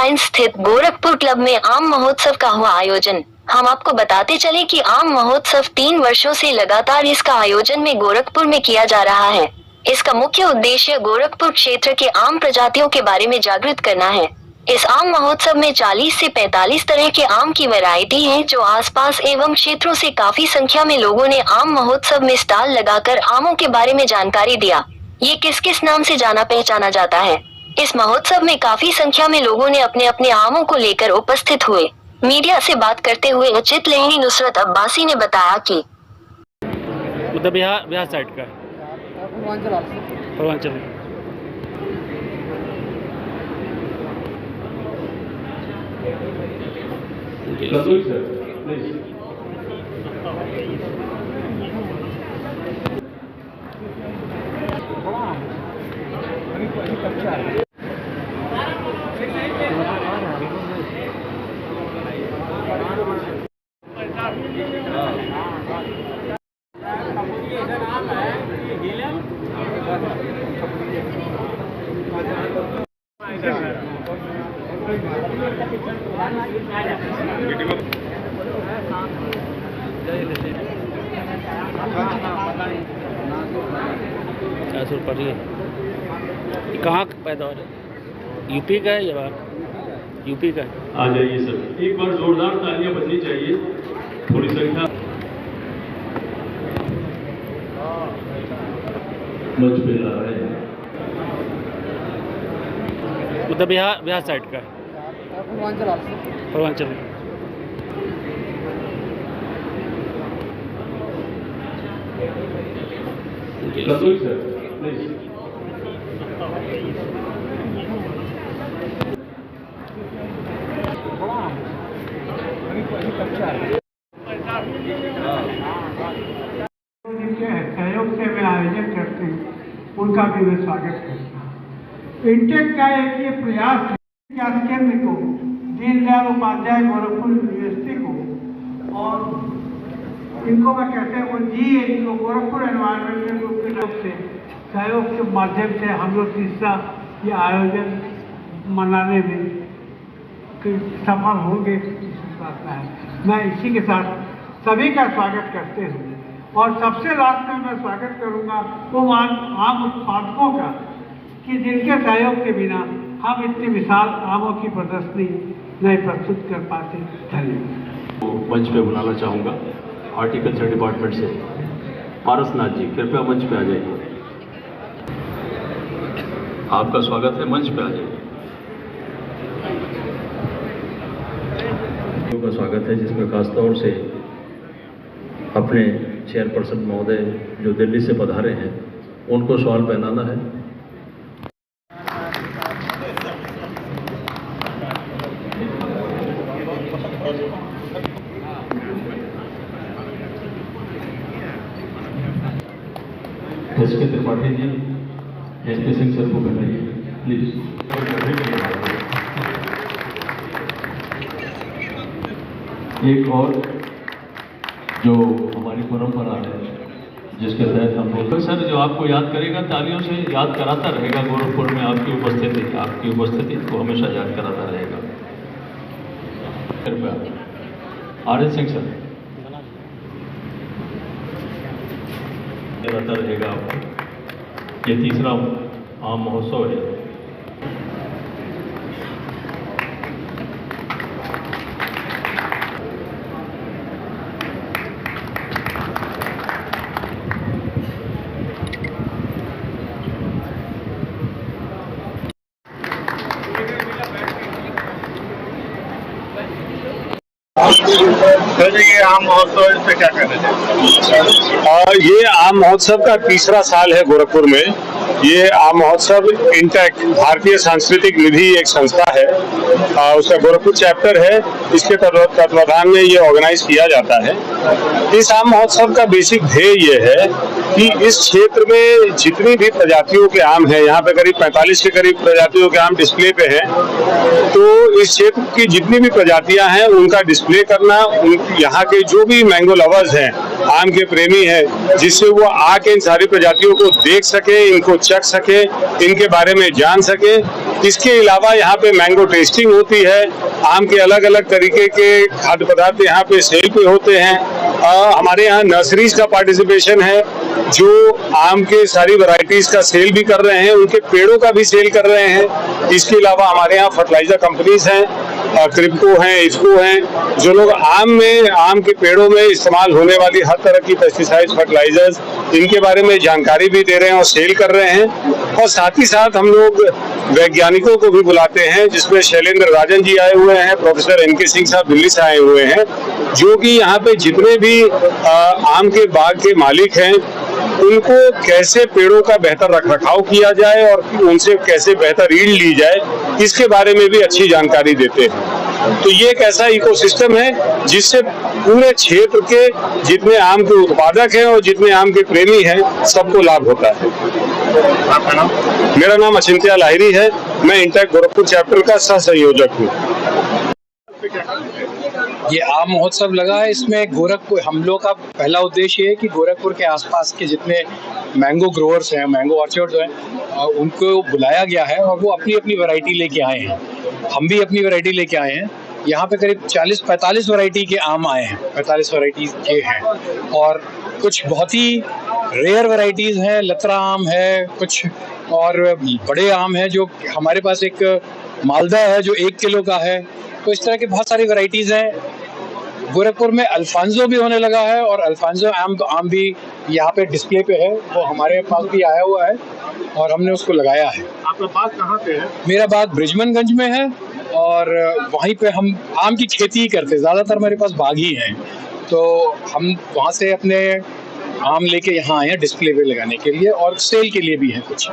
Line स्थित Gorakhpur club में आम महोत्सव का हुआ आयोजन। हम आपको बताते चले कि आम महोत्सव 3 वर्षों से लगातार इसका आयोजन में गोरखपुर में किया जा रहा है। इसका मुख्य उद्देश्य गोरखपुर क्षेत्र के आम प्रजातियों के बारे में जागृत करना है। इस आम महोत्सव में 40 से 45 तरह के आम की वैरायटी है, जो आसपास एवं क्षेत्रों से काफी संख्या में लोगों ने आम महोत्सव में स्टॉल लगाकर आमों के बारे में जानकारी दिया। ये किस किस नाम से जाना पहचाना जाता है। इस महोत्सव में काफी संख्या में लोगों ने अपने अपने आमों को लेकर उपस्थित हुए। मीडिया से बात करते हुए उचित लेहनी नुसरत अब्बासी ने बताया कि मतलब बिहार साइड का पूर्वांचल कहाँ पैदा हो रहा है? यूपी का है या बाहर? यूपी का है। आ जाइए सर, एक बार जोरदार तालियां बजनी चाहिए। थोड़ी संख्या मंच पे ला रहे हैं। मतलब बिहार साइड का पूर्वांचल सर प्लीज। सहयोग से वे आयोजन करते हैं, उनका भी मैं स्वागत करता हूँ। इंटेक का एक ये प्रयास केंद्र को, दीनदयाल उपाध्याय गोरखपुर यूनिवर्सिटी को, और इनको मैं कहते हैं वो इनको गोरखपुर एनवायरमेंटल ग्रुप के तरफ से सहयोग के माध्यम से हम लोग तीसरा ये आयोजन मनाने में सफल होंगे, है। मैं इसी के साथ सभी का स्वागत करते हूँ, और सबसे लास्ट में मैं स्वागत करूँगा वो आम उत्पादकों का, कि जिनके सहयोग के बिना हम इतनी विशाल आमों की प्रदर्शनी नहीं प्रस्तुत कर पाते। धन्यवाद। मंच पे बुलाना चाहूँगा हॉर्टिकल्चर डिपार्टमेंट से पारसनाथ जी, कृपया मंच पे आ जाइए। आपका स्वागत है, मंच पे आ जाइए। का स्वागत है, जिसमें खासतौर से अपने चेयरपर्सन महोदय जो दिल्ली से पधारे हैं उनको सवाल पहनाना है। SK Tripathi ji, SK Singh sir को बताइए प्लीज। एक और जो हमारी परंपरा है, जिसके तहत हम लोग सर जो आपको याद करेगा, तालियों से याद कराता रहेगा गोरखपुर में आपकी उपस्थिति को हमेशा याद कराता रहेगा। कृपया आर.एस. सिंह सर कराता रहेगा आपको। ये तीसरा आम महोत्सव है। सर ये आम महोत्सव, इस पे क्या कहना चाहिए? ये आम महोत्सव का तीसरा साल है गोरखपुर में। ये आम महोत्सव इंटेक भारतीय सांस्कृतिक निधि एक संस्था है, उसका गोरखपुर चैप्टर है, इसके तत्वाधान में ये ऑर्गेनाइज किया जाता है। इस आम महोत्सव का बेसिक ध्येय ये है कि इस क्षेत्र में जितनी भी प्रजातियों के आम हैं, यहाँ पे करीब 45 के करीब प्रजातियों के आम डिस्प्ले पे हैं, तो इस क्षेत्र की जितनी भी प्रजातियां हैं उनका डिस्प्ले करना, यहाँ के जो भी मैंगो लवर्स हैं आम के प्रेमी हैं, जिससे वो आके इन सारी प्रजातियों को देख सके, इनको चख सके, इनके बारे में जान सके। इसके अलावा यहाँ पे मैंगो टेस्टिंग होती है, आम के अलग अलग तरीके के खाद्य पदार्थ यहाँ पे सेल पे होते हैं। हमारे यहाँ नर्सरीज का पार्टिसिपेशन है जो आम के सारी वैरायटीज का सेल भी कर रहे हैं, उनके पेड़ों का भी सेल कर रहे हैं। इसके अलावा हमारे यहाँ फर्टिलाइजर कंपनीज हैं, क्रिप्को हैं, इफ्को हैं, जो लोग आम के पेड़ों में इस्तेमाल होने वाली हर तरह की पेस्टिसाइड, फर्टिलाइजर्स, इनके बारे में जानकारी भी दे रहे हैं और सेल कर रहे हैं। और साथ ही साथ हम लोग वैज्ञानिकों को भी बुलाते हैं, जिसमें शैलेंद्र राजन जी आए हुए हैं, प्रोफेसर एनके सिंह साहब दिल्ली से आए हुए हैं, जो कि यहाँ पे जितने भी आम के बाग के मालिक हैं उनको कैसे पेड़ों का बेहतर रखरखाव किया जाए और उनसे कैसे बेहतर यील्ड ली जाए, इसके बारे में भी अच्छी जानकारी देते हैं। तो ये एक ऐसा इकोसिस्टम है जिससे पूरे क्षेत्र के जितने आम के उत्पादक हैं और जितने आम के प्रेमी हैं सबको लाभ होता है। आपका नाम? मेरा नाम अचिंत्या लाहिरी है, मैं इंटेक गोरखपुर चैप्टर का सह संयोजक हूँ। ये आम महोत्सव लगा है, इसमें गोरखपुर, हम लोग का पहला उद्देश्य ये है कि गोरखपुर के आसपास के जितने मैंगो ग्रोअर्स हैं, मैंगो ऑर्चर्ड हैं, उनको बुलाया गया है और वो अपनी अपनी वैरायटी लेके आए हैं। हम भी अपनी वैरायटी लेके आए हैं। यहाँ पे करीब 40-45 वैरायटी के आम आए हैं, 45 वैरायटी के हैं, और कुछ बहुत ही रेयर वैरायटीज़ हैं, लतरा आम है, कुछ और बड़े आम हैं, जो हमारे पास एक मालदा है जो 1 किलो का है। तो इस तरह की बहुत सारी वैरायटीज़ हैं। गोरखपुर में अल्फांजो भी होने लगा है और अल्फांजो आम भी यहाँ पे डिस्प्ले पे है, वो हमारे पास भी आया हुआ है और हमने उसको लगाया है। आपका बाग कहाँ पे है? मेरा बाग ब्रिजमनगंज में है और वहीं पे हम आम की खेती ही करते हैं, ज़्यादातर मेरे पास बाग ही हैं, तो हम वहाँ से अपने आम लेके यहाँ आए हैं डिस्प्ले पे लगाने के लिए और सेल के लिए भी है कुछ।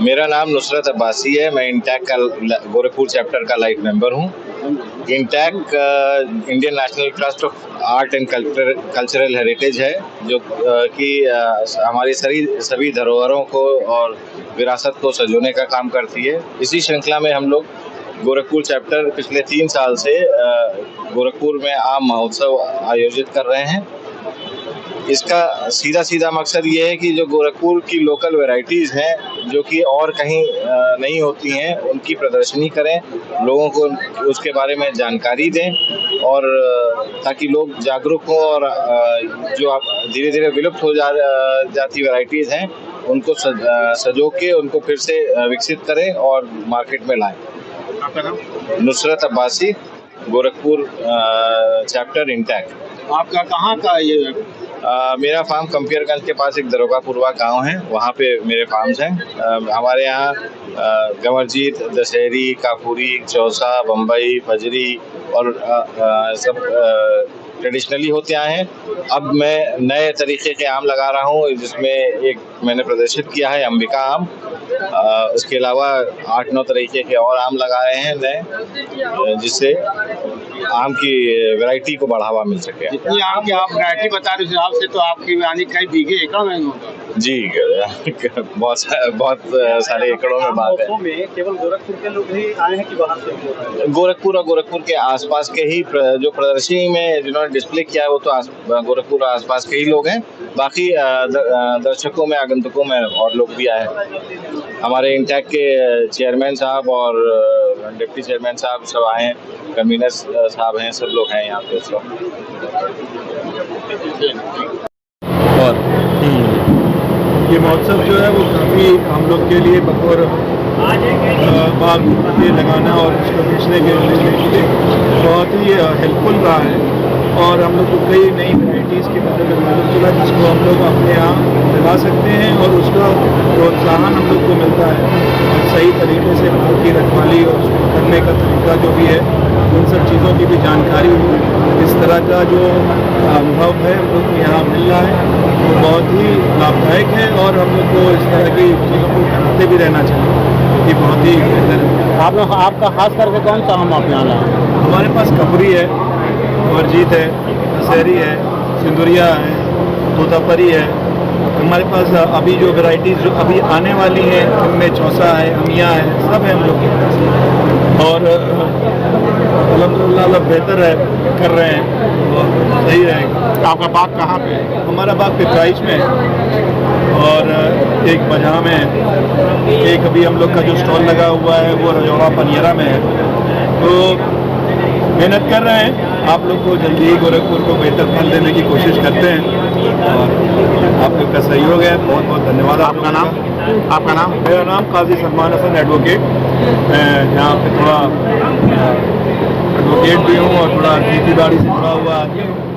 मेरा नाम नुसरत अब्बासी है, मैं इंटैक का गोरखपुर चैप्टर का लाइफ मेंबर हूँ। INTACH Indian National Trust of Art and Cultural Heritage है, जो कि हमारी सभी धरोहरों को और विरासत को संजोने का काम करती है। इसी श्रृंखला में हम लोग गोरखपुर चैप्टर पिछले 3 साल से गोरखपुर में आम महोत्सव आयोजित कर रहे हैं। इसका सीधा मकसद ये है कि जो गोरखपुर की लोकल वैरायटीज़ हैं, जो कि और कहीं नहीं होती हैं, उनकी प्रदर्शनी करें, लोगों को उसके बारे में जानकारी दें, और ताकि लोग जागरूक हों और जो आप धीरे धीरे विलुप्त हो जाती वैरायटीज़ हैं उनको सजो के उनको फिर से विकसित करें और मार्केट में लाएं। आपका नाम? नुसरत अब्बासी, गोरखपुर चैप्टर इंटैक। आपका कहाँ का ये? मेरा फार्म कंपियरगंज के पास एक दरोगापुरवा गांव है, वहाँ पे मेरे फार्म्स हैं। हमारे यहाँ गंवरजीत, दशहरी, काफूरी, चौसा, बम्बई, फजरी और सब ट्रेडिशनली होते आए हैं। अब मैं नए तरीके के आम लगा रहा हूँ, जिसमें एक मैंने प्रदर्शित किया है अंबिका आम। उसके अलावा 8-9 तरीके के और आम लगाए हैं नए, जिससे आम की वैरायटी को बढ़ावा मिल सके। जितनी आम की आप वैरायटी बता रहे हिसाब से तो आपकी यानी कई बीघे एकड़ में होगा। जी बहुत सारे एकड़ों में बात है। केवल गोरखपुर के लोग ही आए हैं कि बाहर से? गोरखपुर और गोरखपुर के आसपास के ही जो प्रदर्शनी में जिन्होंने डिस्प्ले किया है वो तो गोरखपुर और आसपास के ही लोग हैं। बाकी दर्शकों में, आगंतुकों में और लोग भी आए हैं। हमारे इंटैक के चेयरमैन साहब और डिप्टी चेयरमैन साहब सब आए हैं, कन्वीनर साहब हैं, सब लोग हैं यहाँ पे इस वक्त। और ये महोत्सव जो है वो काफ़ी हम लोग के लिए बतौर बाग ये लगाना और उसको बेचने के लिए बहुत ही हेल्पफुल रहा है। और हम लोग को कई नई वैराइटीज़ के बारे में मालूम चला, जिसको हम लोग अपने यहाँ लगा सकते हैं और उसका प्रोत्साहन हम लोग को मिलता है। और सही तरीके से बाग की रखवाली और उसको करने का तरीका जो भी है, उन सब चीज़ों की भी जानकारी इस तरह का जो अनुभव है हम लोग को यहाँ मिल रहा है, वो बहुत ही लाभदायक है। और हम लोग को इस तरह की चीज़ों को करते भी रहना चाहिए, ये बहुत ही बेहतर है। आपका खास करके कौन सा आम आप यहाँ लाए? हमारे पास कबरी है, गंवरजीत है, दशहरी है, सिंदुरिया है, तोतापरी है। हमारे पास अभी जो वैरायटीज़ जो अभी आने वाली हैं उनमें चौसा है, अमिया है, सब है हम लोग के पास। और अल्हम्दुलिल्लाह अल्लाह बेहतर है कर रहे हैं और सही रहेगा। आपका बाग कहाँ पे है? हमारा बाग पिपराइच में है और एक बजहा में है, एक अभी हम लोग का जो स्टॉल लगा हुआ है वो रजौरा पनियरा में है। तो मेहनत कर रहे हैं, आप लोग को जल्दी ही गोरखपुर को बेहतर फल देने की कोशिश करते हैं और आप लोग का सहयोग है, बहुत बहुत धन्यवाद। आपका नाम? आपका नाम? मेरा नाम काजी सलमान हसन एडवोकेट। मैं यहाँ पे थोड़ा एडवोकेट भी हूँ और थोड़ा खेती बाड़ी से जुड़ा हुआ आदमी हूँ।